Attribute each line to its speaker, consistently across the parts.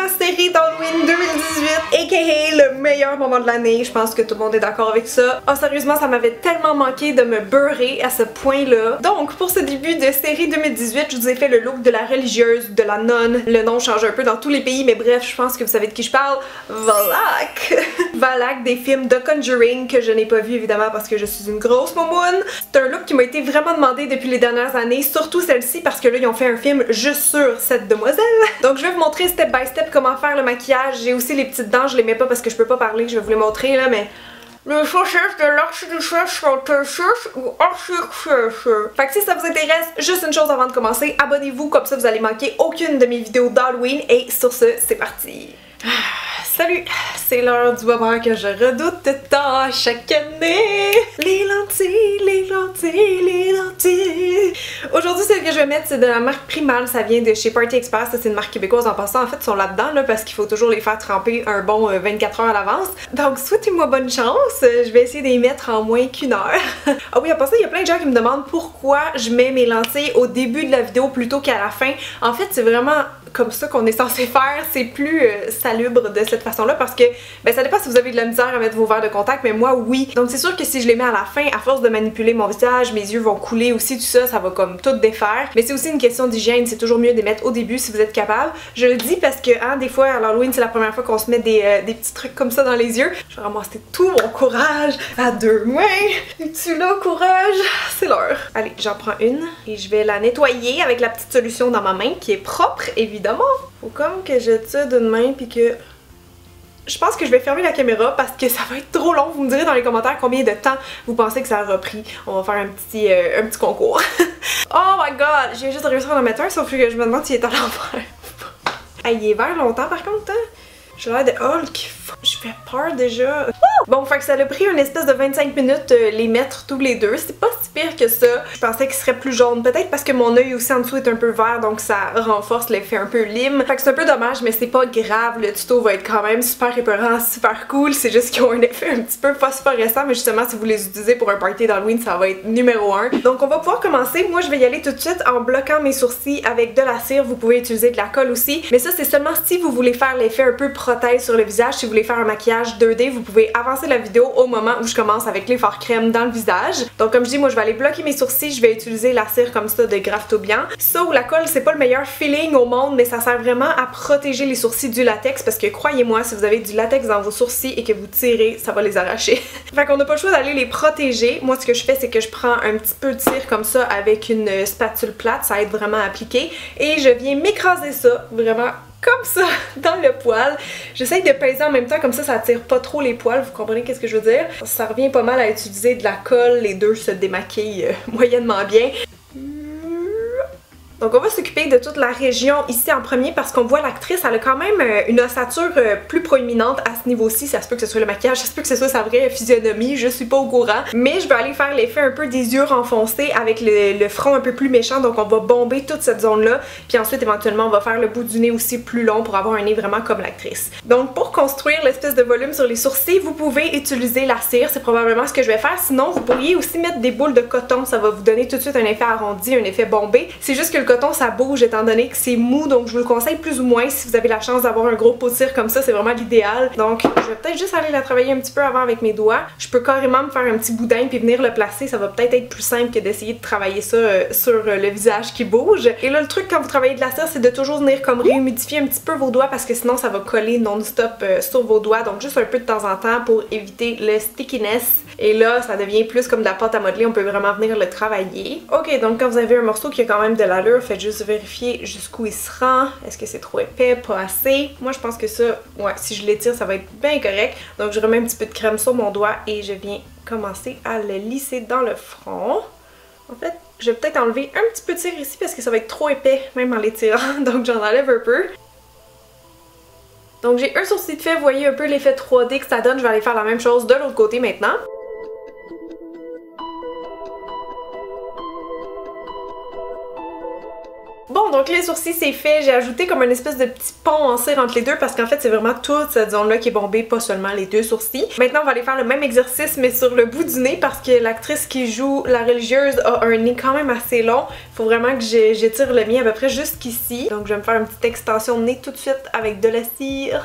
Speaker 1: ma série d'Halloween 2018, aka le meilleur moment de l'année. Je pense que tout le monde est d'accord avec ça. Oh, sérieusement, ça m'avait tellement manqué de me beurrer à ce point-là. Donc, pour ce début de série 2018, je vous ai fait le look de la religieuse, de la nonne. Le nom change un peu dans tous les pays, mais bref, je pense que vous savez de qui je parle. Valak! Valak des films The Conjuring, que je n'ai pas vu évidemment parce que je suis une grosse momoune. C'est un look qui m'a été vraiment demandé depuis les dernières années, surtout celle-ci parce que là, ils ont fait un film juste sur cette demoiselle. Donc, je vais vous montrer step by step comment faire le maquillage. J'ai aussi les petites dents, je les mets pas parce que je peux pas parler, je vais vous les montrer là, mais... Les chaussettes de l'archiduchesse sont chaussures ou archiduchesse. Fait que si ça vous intéresse, juste une chose avant de commencer, abonnez-vous, comme ça vous allez manquer aucune de mes vidéos d'Halloween. Et sur ce, c'est parti! Salut! C'est l'heure du moment que je redoute tant à chaque année. Les lentilles, les lentilles, les lentilles. Aujourd'hui, celle que je vais mettre, c'est de la marque Primal. Ça vient de chez Party Express. C'est une marque québécoise en passant. En fait, ils sont là-dedans là, parce qu'il faut toujours les faire tremper un bon 24 heures à l'avance. Donc, souhaitez-moi bonne chance. Je vais essayer d'y mettre en moins qu'une heure. Ah oui, en passant, il y a plein de gens qui me demandent pourquoi je mets mes lentilles au début de la vidéo plutôt qu'à la fin. En fait, c'est vraiment comme ça qu'on est censé faire, c'est plus salubre de cette façon-là parce que, ben ça dépend si vous avez de la misère à mettre vos verres de contact, mais moi oui. Donc c'est sûr que si je les mets à la fin, à force de manipuler mon visage, mes yeux vont couler aussi, tout ça, ça va comme tout défaire. Mais c'est aussi une question d'hygiène, c'est toujours mieux de les mettre au début si vous êtes capable. Je le dis parce que, hein, des fois à l'Halloween, c'est la première fois qu'on se met des petits trucs comme ça dans les yeux. Je vais ramasser tout mon courage à deux mains. Es-tu là, courage? C'est l'heure. Allez, j'en prends une et je vais la nettoyer avec la petite solution dans ma main qui est propre, évidemment. Faut comme que je tire d'une main puis que... Je pense que je vais fermer la caméra parce que ça va être trop long. Vous me direz dans les commentaires combien de temps vous pensez que ça aura pris. On va faire un petit concours. Oh my god! J'ai juste réussi à en mettre un, sauf que je me demande s'il est à l'envers. Ah, il est vert longtemps par contre, hein? J'ai l'air de Hulk. Je fais peur déjà. Bon, fait que ça a pris une espèce de 25 minutes les mettre tous les deux. C'est pas si pire que ça. Je pensais qu'il serait plus jaune. Peut-être parce que mon œil aussi en dessous est un peu vert, donc ça renforce l'effet un peu lime. Fait que c'est un peu dommage, mais c'est pas grave. Le tuto va être quand même super épeurant, super cool. C'est juste qu'ils ont un effet un petit peu phosphorescent, mais justement, si vous les utilisez pour un party d'Halloween, ça va être numéro 1. Donc on va pouvoir commencer. Moi, je vais y aller tout de suite en bloquant mes sourcils avec de la cire. Vous pouvez utiliser de la colle aussi. Mais ça, c'est seulement si vous voulez faire l'effet un peu prothèse sur le visage. Si vous voulez faire un maquillage 2D, vous pouvez avancer la vidéo au moment où je commence avec les fards crème dans le visage. Donc comme je dis, moi je vais aller bloquer mes sourcils, je vais utiliser la cire comme ça de Graftobian. Ça ou la colle, c'est pas le meilleur feeling au monde, mais ça sert vraiment à protéger les sourcils du latex parce que croyez-moi, si vous avez du latex dans vos sourcils et que vous tirez, ça va les arracher. Fait qu'on n'a pas le choix d'aller les protéger. Moi ce que je fais, c'est que je prends un petit peu de cire comme ça avec une spatule plate, ça aide vraiment à appliquer et je viens m'écraser ça vraiment comme ça dans le poil. J'essaye de peser en même temps, comme ça ça attire pas trop les poils, vous comprenez qu'est-ce que je veux dire? Ça revient pas mal à utiliser de la colle, les deux se démaquillent moyennement bien. Donc on va s'occuper de toute la région ici en premier parce qu'on voit l'actrice, elle a quand même une ossature plus proéminente à ce niveau-ci. Ça se peut que ce soit le maquillage, ça se peut que ce soit sa vraie physionomie, je suis pas au courant. Mais je vais aller faire l'effet un peu des yeux renfoncés avec le front un peu plus méchant. Donc on va bomber toute cette zone-là. Puis ensuite éventuellement on va faire le bout du nez aussi plus long pour avoir un nez vraiment comme l'actrice. Donc pour construire l'espèce de volume sur les sourcils, vous pouvez utiliser la cire, c'est probablement ce que je vais faire. Sinon vous pourriez aussi mettre des boules de coton, ça va vous donner tout de suite un effet arrondi, un effet bombé. C'est juste que le coton ça bouge étant donné que c'est mou, donc je vous le conseille plus ou moins si vous avez la chance d'avoir un gros pot de cire comme ça, c'est vraiment l'idéal. Donc je vais peut-être juste aller la travailler un petit peu avant avec mes doigts. Je peux carrément me faire un petit boudin puis venir le placer, ça va peut-être être plus simple que d'essayer de travailler ça sur le visage qui bouge. Et là le truc quand vous travaillez de la cire, c'est de toujours venir comme réhumidifier un petit peu vos doigts parce que sinon ça va coller non-stop sur vos doigts, donc juste un peu de temps en temps pour éviter le stickiness. Et là ça devient plus comme de la pâte à modeler, on peut vraiment venir le travailler. Ok, donc quand vous avez un morceau qui a quand même de l'allure, faites juste vérifier jusqu'où il se rend. Est-ce que c'est trop épais, pas assez? Moi je pense que ça, ouais, si je l'étire ça va être bien correct. Donc je remets un petit peu de crème sur mon doigt et je viens commencer à le lisser dans le front. En fait, je vais peut-être enlever un petit peu de cire ici parce que ça va être trop épais même en l'étirant, donc j'en enlève un peu. Donc j'ai un sourcil de fait, vous voyez un peu l'effet 3D que ça donne. Je vais aller faire la même chose de l'autre côté maintenant. Bon, donc les sourcils c'est fait, j'ai ajouté comme une espèce de petit pont en cire entre les deux parce qu'en fait c'est vraiment toute cette zone là qui est bombée, pas seulement les deux sourcils. Maintenant on va aller faire le même exercice mais sur le bout du nez parce que l'actrice qui joue la religieuse a un nez quand même assez long. Faut vraiment que j'étire le mien à peu près jusqu'ici. Donc je vais me faire une petite extension de nez tout de suite avec de la cire.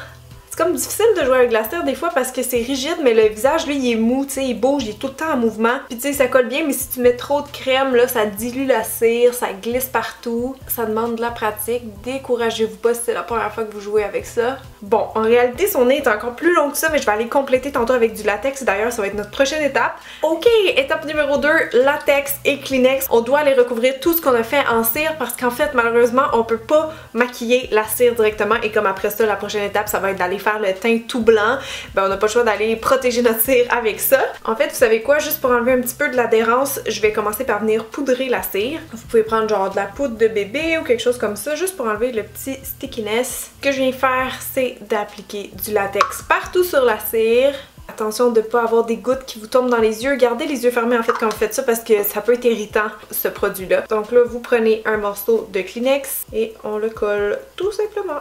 Speaker 1: C'est comme difficile de jouer avec la cire des fois parce que c'est rigide mais le visage lui il est mou, tu sais, il bouge, il est tout le temps en mouvement. Puis tu sais ça colle bien mais si tu mets trop de crème là ça dilue la cire, ça glisse partout. Ça demande de la pratique, découragez-vous pas si c'est la première fois que vous jouez avec ça. Bon, en réalité son nez est encore plus long que ça mais je vais aller compléter tantôt avec du latex. D'ailleurs ça va être notre prochaine étape. Ok, étape numéro 2, latex et Kleenex. On doit aller recouvrir tout ce qu'on a fait en cire parce qu'en fait malheureusement on peut pas maquiller la cire directement et comme après ça la prochaine étape ça va être d'aller faire le teint tout blanc, ben on n'a pas le choix d'aller protéger notre cire avec ça. En fait, vous savez quoi, juste pour enlever un petit peu de l'adhérence, je vais commencer par venir poudrer la cire. Vous pouvez prendre genre de la poudre de bébé ou quelque chose comme ça, juste pour enlever le petit stickiness. Ce que je viens faire, c'est d'appliquer du latex partout sur la cire. Attention de ne pas avoir des gouttes qui vous tombent dans les yeux. Gardez les yeux fermés en fait quand vous faites ça parce que ça peut être irritant ce produit-là. Donc là, vous prenez un morceau de Kleenex et on le colle tout simplement.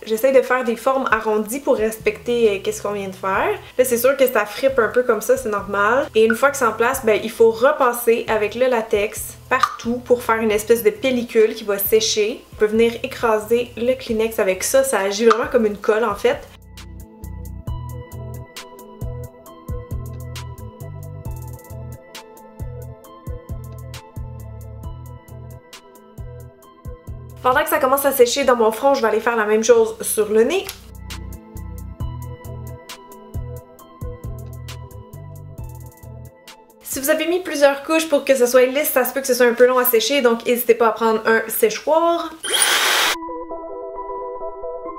Speaker 1: J'essaie de faire des formes arrondies pour respecter qu'est-ce qu'on vient de faire. Là, c'est sûr que ça frippe un peu comme ça, c'est normal. Et une fois que c'est en place, ben, il faut repasser avec le latex partout pour faire une espèce de pellicule qui va sécher. On peut venir écraser le Kleenex avec ça. Ça agit vraiment comme une colle en fait. Pendant que ça commence à sécher dans mon front, je vais aller faire la même chose sur le nez. Si vous avez mis plusieurs couches pour que ça soit lisse, ça se peut que ce soit un peu long à sécher, donc n'hésitez pas à prendre un séchoir.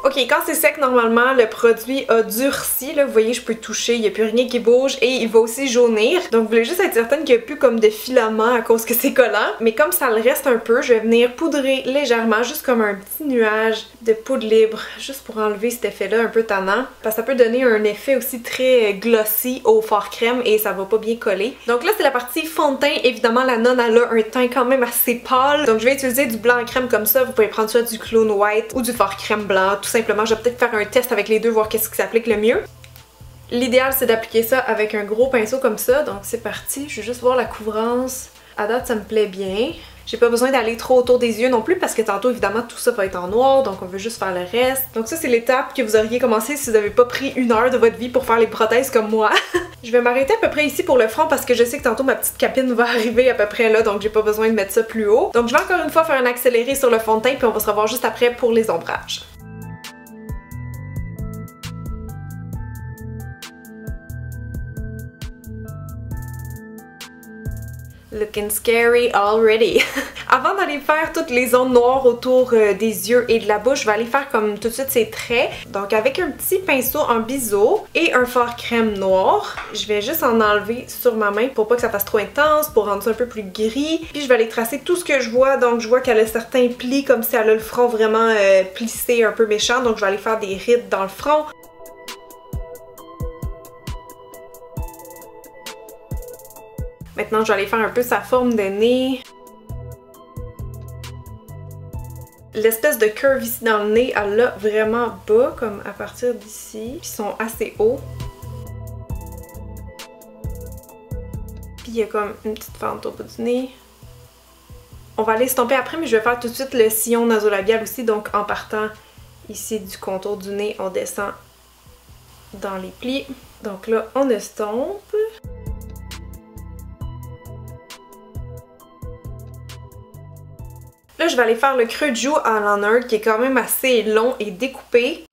Speaker 1: Ok, quand c'est sec, normalement, le produit a durci. Là, vous voyez, je peux toucher, il n'y a plus rien qui bouge et il va aussi jaunir. Donc, vous voulez juste être certaine qu'il n'y a plus comme de filaments à cause que c'est collant. Mais comme ça le reste un peu, je vais venir poudrer légèrement, juste comme un petit nuage de poudre libre, juste pour enlever cet effet-là un peu tannant. Parce que ça peut donner un effet aussi très glossy au fard crème et ça va pas bien coller. Donc là, c'est la partie fond de teint. Évidemment, la nonne, elle a un teint quand même assez pâle. Donc, je vais utiliser du blanc crème comme ça. Vous pouvez prendre soit du Clone White ou du fard crème blanc, tout simplement. Je vais peut-être faire un test avec les deux, voir qu'est-ce qui s'applique le mieux. L'idéal, c'est d'appliquer ça avec un gros pinceau comme ça. Donc, c'est parti. Je vais juste voir la couvrance. À date, ça me plaît bien. J'ai pas besoin d'aller trop autour des yeux non plus parce que tantôt, évidemment, tout ça va être en noir. Donc, on veut juste faire le reste. Donc, ça, c'est l'étape que vous auriez commencé si vous n'avez pas pris 1 heure de votre vie pour faire les prothèses comme moi. Je vais m'arrêter à peu près ici pour le front parce que je sais que tantôt, ma petite capine va arriver à peu près là. Donc, j'ai pas besoin de mettre ça plus haut. Donc, je vais encore une fois faire un accéléré sur le fond de teint. Puis, on va se revoir juste après pour les ombrages. Looking scary already. Avant d'aller faire toutes les zones noires autour des yeux et de la bouche, je vais aller faire comme tout de suite ces traits. Donc avec un petit pinceau en biseau et un fard crème noir, je vais juste en enlever sur ma main pour pas que ça fasse trop intense, pour rendre ça un peu plus gris. Puis je vais aller tracer tout ce que je vois. Donc je vois qu'elle a certains plis comme si elle a le front vraiment plissé, un peu méchant. Donc je vais aller faire des rides dans le front. Maintenant, je vais aller faire un peu sa forme de nez. L'espèce de curve ici dans le nez, elle l'a vraiment bas, comme à partir d'ici. Puis ils sont assez hauts. Puis il y a comme une petite fente au bout du nez. On va aller estomper après, mais je vais faire tout de suite le sillon nasolabial aussi. Donc en partant ici du contour du nez, on descend dans les plis. Donc là, on estompe. Là, je vais aller faire le creux de joue en liner qui est quand même assez long et découpé.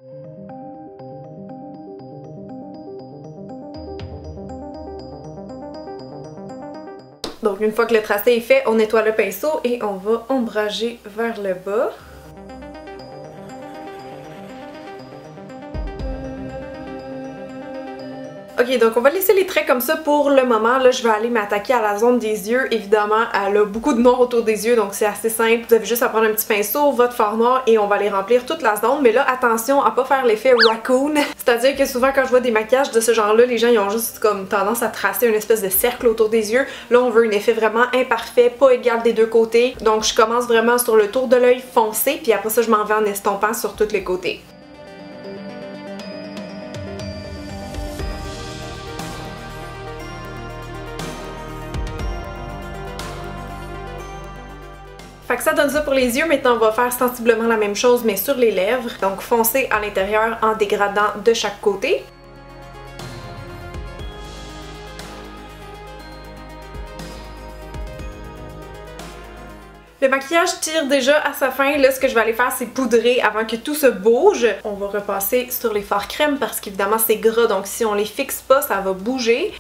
Speaker 1: Donc une fois que le tracé est fait, on nettoie le pinceau et on va ombrager vers le bas. Ok, donc on va laisser les traits comme ça pour le moment. Là, je vais aller m'attaquer à la zone des yeux. Évidemment, elle a beaucoup de noir autour des yeux, donc c'est assez simple. Vous avez juste à prendre un petit pinceau, votre fard noir, et on va aller remplir toute la zone. Mais là, attention à pas faire l'effet raccoon. C'est-à-dire que souvent, quand je vois des maquillages de ce genre-là, les gens ils ont juste comme tendance à tracer une espèce de cercle autour des yeux. Là, on veut un effet vraiment imparfait, pas égal des deux côtés. Donc, je commence vraiment sur le tour de l'œil foncé, puis après ça, je m'en vais en estompant sur tous les côtés. Fait que ça donne ça pour les yeux. Maintenant, on va faire sensiblement la même chose, mais sur les lèvres. Donc, foncer à l'intérieur en dégradant de chaque côté. Le maquillage tire déjà à sa fin. Là, ce que je vais aller faire, c'est poudrer avant que tout se bouge. On va repasser sur les fards crème parce qu'évidemment, c'est gras. Donc, si on les fixe pas, ça va bouger.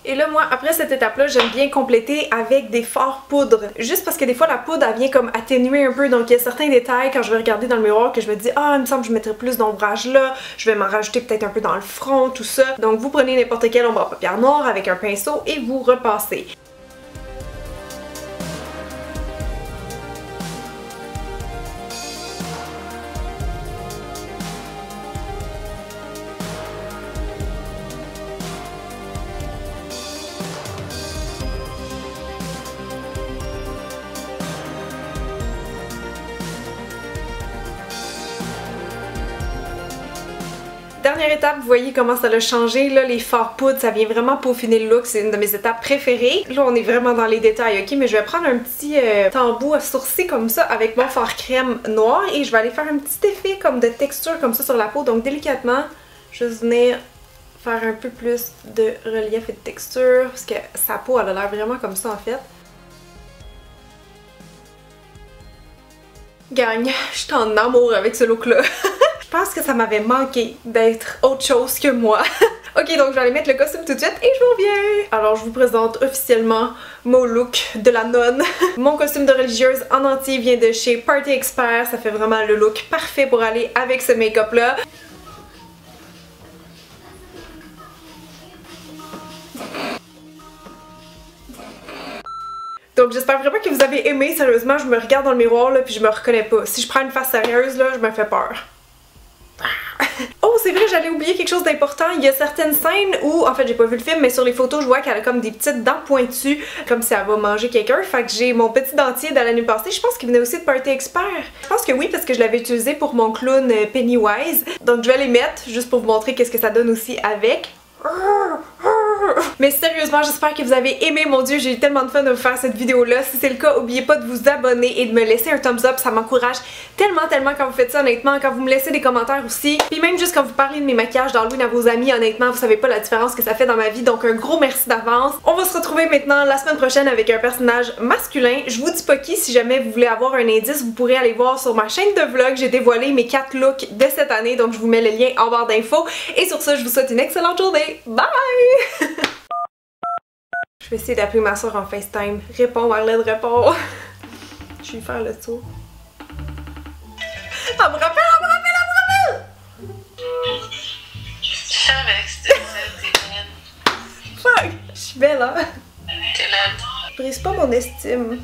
Speaker 1: Et là, moi, après cette étape-là, j'aime bien compléter avec des fards poudre. Juste parce que des fois, la poudre, elle vient comme atténuer un peu. Donc, il y a certains détails, quand je vais regarder dans le miroir, que je me dis « Ah, il me semble que je mettrais plus d'ombrage là. Je vais m'en rajouter peut-être un peu dans le front, tout ça. » Donc, vous prenez n'importe quel ombre à paupières noire avec un pinceau et vous repassez. Dernière étape, vous voyez comment ça a changé, là, les fards poudre, ça vient vraiment peaufiner le look, c'est une de mes étapes préférées. Là, on est vraiment dans les détails, ok? Mais je vais prendre un petit tambour à sourcil comme ça avec mon fard crème noir et je vais aller faire un petit effet comme de texture comme ça sur la peau, donc délicatement, juste venir faire un peu plus de relief et de texture, parce que sa peau, elle a l'air vraiment comme ça en fait. Gagne, je suis en amour avec ce look-là. Je pense que ça m'avait manqué d'être autre chose que moi. Ok, donc je vais aller mettre le costume tout de suite et je vous reviens! Alors, je vous présente officiellement mon look de la nonne. Mon costume de religieuse en entier vient de chez Party Expert. Ça fait vraiment le look parfait pour aller avec ce make-up-là. Donc j'espère vraiment que vous avez aimé. Sérieusement, je me regarde dans le miroir là puis je me reconnais pas. Si je prends une face sérieuse là, je me fais peur. Oh, c'est vrai, j'allais oublier quelque chose d'important. Il y a certaines scènes où, en fait, j'ai pas vu le film, mais sur les photos, je vois qu'elle a comme des petites dents pointues, comme si elle va manger quelqu'un. Fait que j'ai mon petit dentier de la nuit passée. Je pense qu'il venait aussi de Party Expert. Je pense que oui, parce que je l'avais utilisé pour mon clown Pennywise. Donc je vais les mettre, juste pour vous montrer qu'est-ce que ça donne aussi avec. Mais sérieusement, j'espère que vous avez aimé. Mon dieu, j'ai eu tellement de fun de vous faire cette vidéo-là. Si c'est le cas, n'oubliez pas de vous abonner et de me laisser un thumbs up. Ça m'encourage tellement quand vous faites ça, honnêtement. Quand vous me laissez des commentaires aussi. Puis même juste quand vous parlez de mes maquillages d'Halloween à vos amis, honnêtement, vous savez pas la différence que ça fait dans ma vie. Donc un gros merci d'avance. On va se retrouver maintenant la semaine prochaine avec un personnage masculin. Je vous dis pas qui, si jamais vous voulez avoir un indice, vous pourrez aller voir sur ma chaîne de vlog. J'ai dévoilé mes 4 looks de cette année. Donc je vous mets le lien en barre d'infos. Et sur ça, je vous souhaite une excellente journée. Bye! Je vais essayer d'appeler ma soeur en FaceTime. Réponds, Marlène, réponds. Je vais faire le tour. Elle me rappelle, elle me rappelle, elle me rappelle!
Speaker 2: Je savais que c'était ça, t'es belle.
Speaker 1: Fuck! Je suis belle, hein?
Speaker 2: T'es laide.
Speaker 1: Je brise pas mon estime.